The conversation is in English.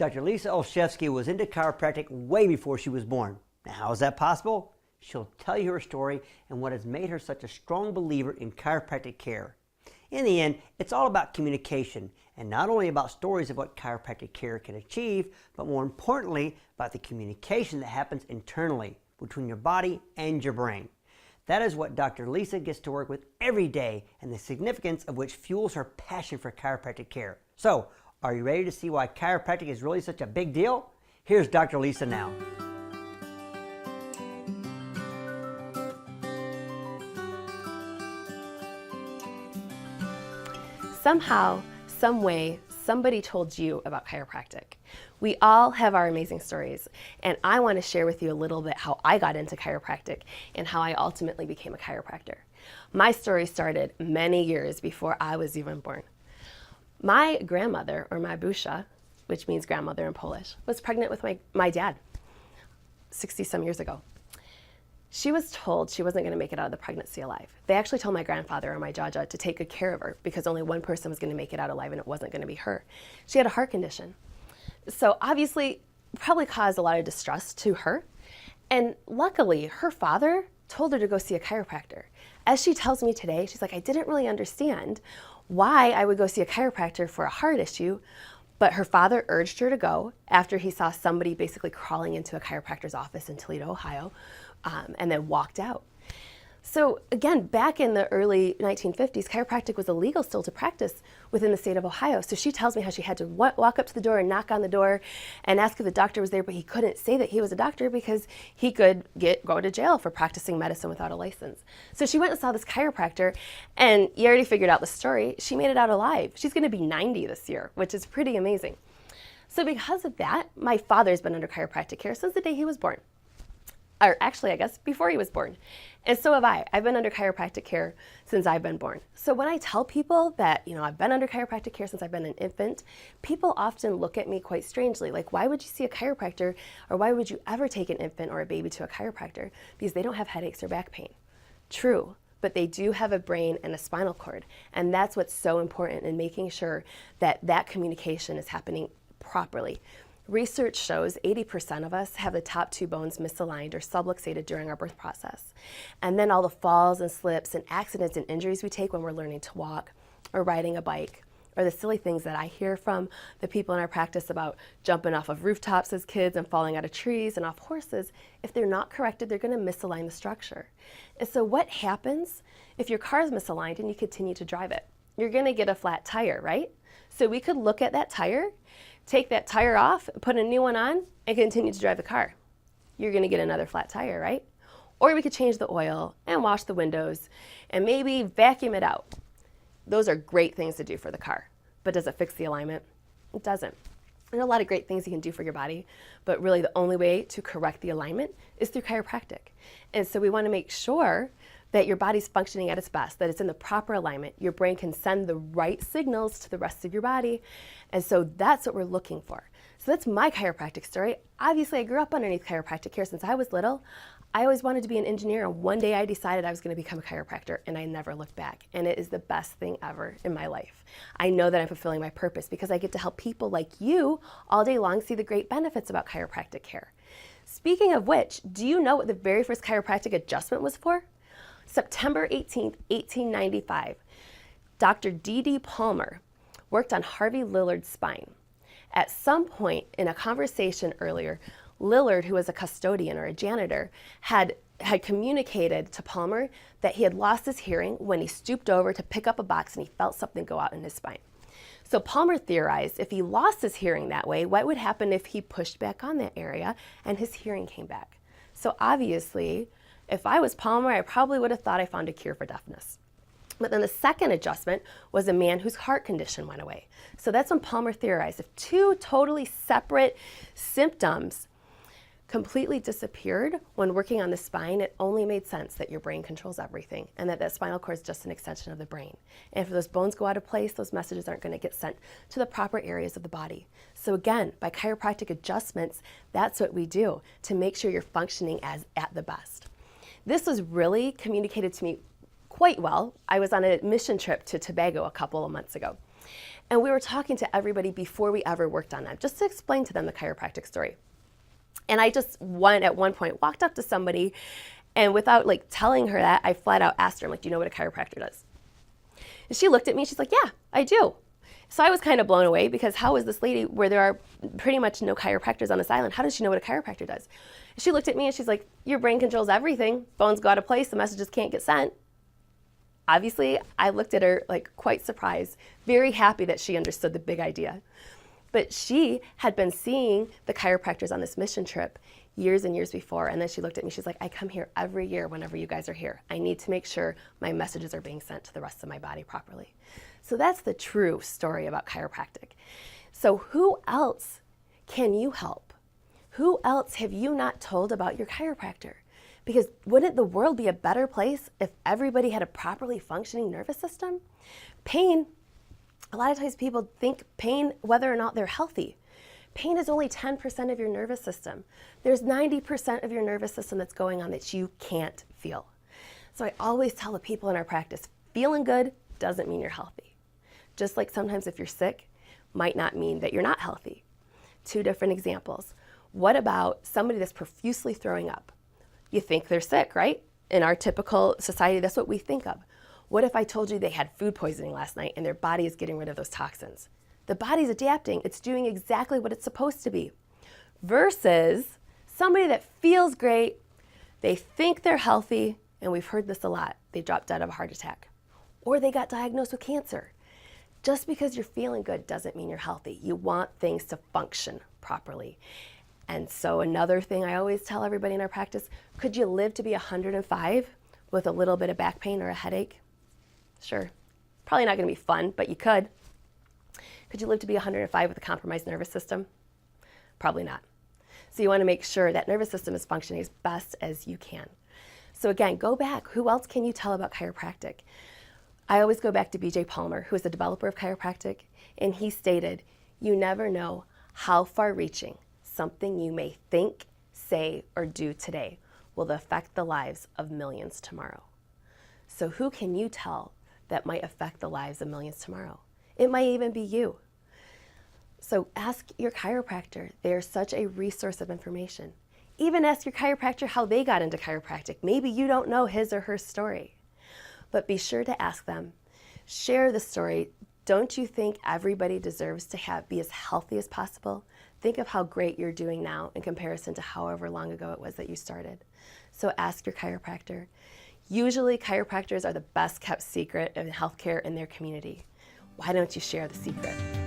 Dr. Lisa Olszewski was into chiropractic way before she was born. Now, how is that possible? She'll tell you her story and what has made her such a strong believer in chiropractic care. In the end, it's all about communication, and not only about stories of what chiropractic care can achieve, but more importantly, about the communication that happens internally between your body and your brain. That is what Dr. Lisa gets to work with every day, and the significance of which fuels her passion for chiropractic care. So, are you ready to see why chiropractic is really such a big deal? Here's Dr. Lisa now. Somehow, some way, somebody told you about chiropractic. We all have our amazing stories, and I want to share with you a little bit how I got into chiropractic and how I ultimately became a chiropractor. My story started many years before I was even born. My grandmother, or my babusha, which means grandmother in Polish, was pregnant with my dad 60-some years ago. She was told she wasn't going to make it out of the pregnancy alive. They actually told my grandfather or my jaja to take good care of her because only one person was going to make it out alive, and it wasn't going to be her. She had a heart condition. So obviously, probably caused a lot of distress to her. And luckily, her father told her to go see a chiropractor. As she tells me today, she's like, I didn't really understand why I would go see a chiropractor for a heart issue, but her father urged her to go after he saw somebody basically crawling into a chiropractor's office in Toledo, Ohio, and then walked out. So again, back in the early 1950s, chiropractic was illegal still to practice within the state of Ohio. So she tells me how she had to walk up to the door and knock on the door and ask if the doctor was there, but he couldn't say that he was a doctor because he could go to jail for practicing medicine without a license. So she went and saw this chiropractor, and you already figured out the story. She made it out alive. She's going to be 90 this year, which is pretty amazing. So because of that, my father's been under chiropractic care since the day he was born. Or actually, I guess, before he was born. And so have I. I've been under chiropractic care since I've been born. So when I tell people that, I've been under chiropractic care since I've been an infant, people often look at me quite strangely, like, why would you see a chiropractor, or why would you ever take an infant or a baby to a chiropractor? Because they don't have headaches or back pain. True, but they do have a brain and a spinal cord. And that's what's so important in making sure that that communication is happening properly. Research shows 80% of us have the top two bones misaligned or subluxated during our birth process. And then all the falls and slips and accidents and injuries we take when we're learning to walk or riding a bike, or the silly things that I hear from the people in our practice about jumping off of rooftops as kids and falling out of trees and off horses, if they're not corrected, they're going to misalign the structure. And so what happens if your car is misaligned and you continue to drive it? You're going to get a flat tire, right? So we could look at that tire, take that tire off, put a new one on, and continue to drive the car. You're going to get another flat tire, right? Or we could change the oil and wash the windows and maybe vacuum it out. Those are great things to do for the car. But does it fix the alignment? It doesn't. There are a lot of great things you can do for your body, but really the only way to correct the alignment is through chiropractic. And so we want to make sure that your body's functioning at its best, that it's in the proper alignment. Your brain can send the right signals to the rest of your body. And so that's what we're looking for. So that's my chiropractic story. Obviously, I grew up underneath chiropractic care since I was little. I always wanted to be an engineer, and one day I decided I was going to become a chiropractor, and I never looked back. And it is the best thing ever in my life. I know that I'm fulfilling my purpose because I get to help people like you all day long see the great benefits about chiropractic care. Speaking of which, do you know what the very first chiropractic adjustment was for? September 18th, 1895, Dr. D.D. Palmer worked on Harvey Lillard's spine. At some point in a conversation earlier, Lillard, who was a custodian or a janitor, had communicated to Palmer that he had lost his hearing when he stooped over to pick up a box and he felt something go out in his spine. So Palmer theorized if he lost his hearing that way, what would happen if he pushed back on that area and his hearing came back? So obviously, if I was Palmer, I probably would have thought I found a cure for deafness. But then the second adjustment was a man whose heart condition went away. So that's when Palmer theorized if two totally separate symptoms completely disappeared when working on the spine, it only made sense that your brain controls everything and that spinal cord is just an extension of the brain. And if those bones go out of place, those messages aren't going to get sent to the proper areas of the body. So again, by chiropractic adjustments, that's what we do to make sure you're functioning as at the best. This was really communicated to me quite well. I was on a mission trip to Tobago a couple of months ago. And we were talking to everybody before we ever worked on them, just to explain to them the chiropractic story. And I just at one point walked up to somebody, and without like telling her that, I flat out asked her, I'm like, do you know what a chiropractor does? And she looked at me, she's like, yeah, I do. So I was kind of blown away, because how is this lady, where there are pretty much no chiropractors on this island, how does she know what a chiropractor does? And she looked at me and she's like, your brain controls everything. Bones go out of place, the messages can't get sent. Obviously, I looked at her like quite surprised, very happy that she understood the big idea. But she had been seeing the chiropractors on this mission trip years and years before. And then she looked at me, she's like, I come here every year whenever you guys are here. I need to make sure my messages are being sent to the rest of my body properly. So that's the true story about chiropractic. So who else can you help? Who else have you not told about your chiropractor? Because wouldn't the world be a better place if everybody had a properly functioning nervous system? Pain, a lot of times people think pain, whether or not they're healthy. Pain is only 10% of your nervous system. There's 90% of your nervous system that's going on that you can't feel. So I always tell the people in our practice, feeling good doesn't mean you're healthy. Just like sometimes if you're sick, might not mean that you're not healthy. Two different examples. What about somebody that's profusely throwing up? You think they're sick, right? In our typical society, that's what we think of. What if I told you they had food poisoning last night and their body is getting rid of those toxins? The body's adapting. It's doing exactly what it's supposed to be. Versus somebody that feels great, they think they're healthy, and we've heard this a lot. They dropped dead of a heart attack. Or they got diagnosed with cancer. Just because you're feeling good doesn't mean you're healthy. You want things to function properly. And so another thing I always tell everybody in our practice, could you live to be 105 with a little bit of back pain or a headache? Sure. Probably not going to be fun, but you could. Could you live to be 105 with a compromised nervous system? Probably not. So you want to make sure that nervous system is functioning as best as you can. So again, go back. Who else can you tell about chiropractic? I always go back to BJ Palmer, who is the developer of chiropractic, and he stated, you never know how far-reaching something you may think, say, or do today will affect the lives of millions tomorrow. So who can you tell that might affect the lives of millions tomorrow? It might even be you. So ask your chiropractor. They're such a resource of information. Even ask your chiropractor how they got into chiropractic. Maybe you don't know his or her story. But be sure to ask them. Share the story. Don't you think everybody deserves to be as healthy as possible? Think of how great you're doing now in comparison to however long ago it was that you started. So ask your chiropractor. Usually chiropractors are the best kept secret in healthcare in their community. Why don't you share the secret?